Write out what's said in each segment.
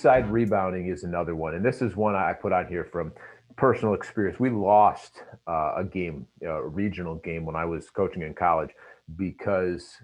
side rebounding is another one. And this is one I put on here from personal experience. We lost a game, a regional game when I was coaching in college because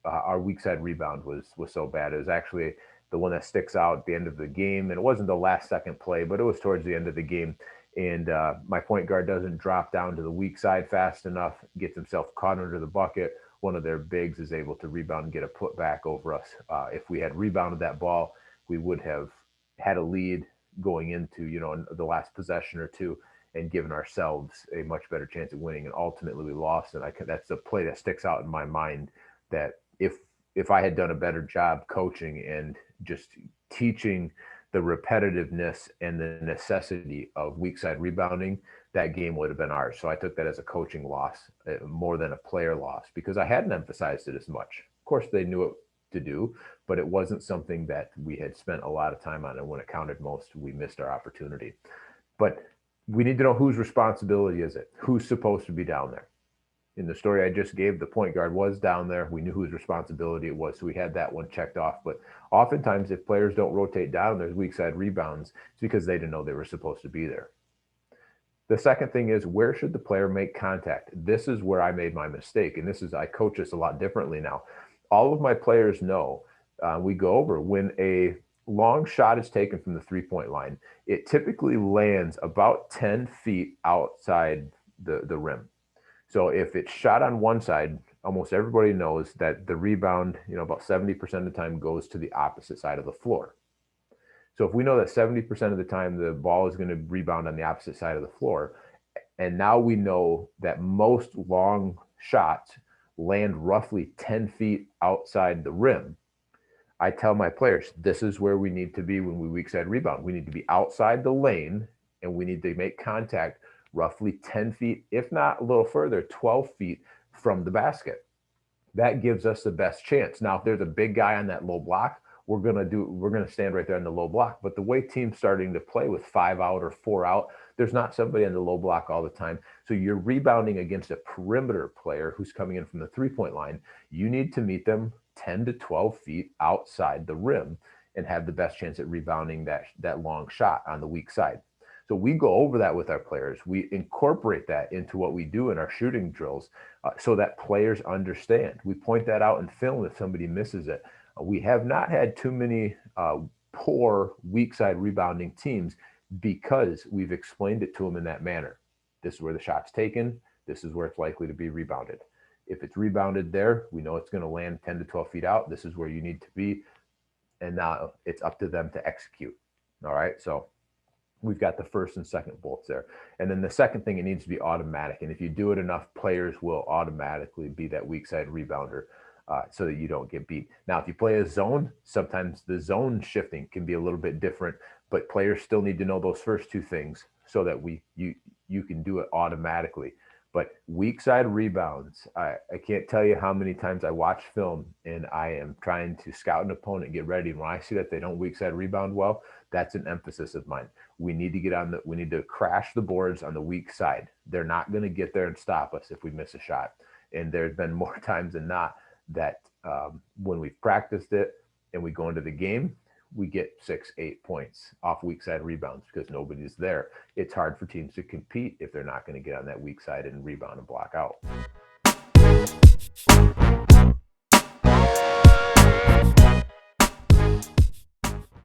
our weak side rebound was so bad. It was actually the one that sticks out at the end of the game. And it wasn't the last second play, but it was towards the end of the game. And my point guard doesn't drop down to the weak side fast enough, gets himself caught under the bucket. One of their bigs is able to rebound and get a putback over us. If we had rebounded that ball, we would have had a lead going into, the last possession or two and given ourselves a much better chance of winning. And ultimately we lost. And that's a play that sticks out in my mind that if I had done a better job coaching and just teaching the repetitiveness and the necessity of weak side rebounding, that game would have been ours. So I took that as a coaching loss more than a player loss because I hadn't emphasized it as much. Of course, they knew it to do, but it wasn't something that we had spent a lot of time on. And when it counted most, we missed our opportunity. But we need to know whose responsibility is it? Who's supposed to be down there? In the story I just gave, the point guard was down there. We knew whose responsibility it was, so we had that one checked off. But oftentimes, if players don't rotate down, there's weak side rebounds. It's because they didn't know they were supposed to be there. The second thing is, where should the player make contact? This is where I made my mistake, and I coach this a lot differently now. All of my players know, we go over, when a long shot is taken from the three-point line, it typically lands about 10 feet outside the rim. So if it's shot on one side, almost everybody knows that the rebound, about 70% of the time goes to the opposite side of the floor. So if we know that 70% of the time the ball is going to rebound on the opposite side of the floor, and now we know that most long shots land roughly 10 feet outside the rim, I tell my players, this is where we need to be when we weak side rebound. We need to be outside the lane, and we need to make contact roughly 10 feet, if not a little further, 12 feet from the basket. That gives us the best chance. Now, if there's a big guy on that low block, we're going to stand right there on the low block. But the way teams starting to play with 5 out or 4 out, there's not somebody on the low block all the time. So you're rebounding against a perimeter player who's coming in from the three-point line. You need to meet them 10 to 12 feet outside the rim and have the best chance at rebounding that long shot on the weak side. So we go over that with our players. We incorporate that into what we do in our shooting drills so that players understand. We point that out in film if somebody misses it. We have not had too many poor weak side rebounding teams because we've explained it to them in that manner. This is where the shot's taken. This is where it's likely to be rebounded. If it's rebounded there, we know it's going to land 10 to 12 feet out. This is where you need to be. And now it's up to them to execute. All right. So we've got the first and second bullets there. And then the second thing, it needs to be automatic. And if you do it enough, players will automatically be that weak side rebounder so that you don't get beat. Now, if you play a zone, sometimes the zone shifting can be a little bit different, but players still need to know those first two things so that you can do it automatically. But weak side rebounds, I can't tell you how many times I watch film and I am trying to scout an opponent and get ready. And when I see that they don't weak side rebound well, that's an emphasis of mine. We need to crash the boards on the weak side. They're not going to get there and stop us if we miss a shot. And there's been more times than not that when we've practiced it and we go into the game, we get 6-8 points off weak side rebounds because nobody's there. It's hard for teams to compete if they're not going to get on that weak side and rebound and block out.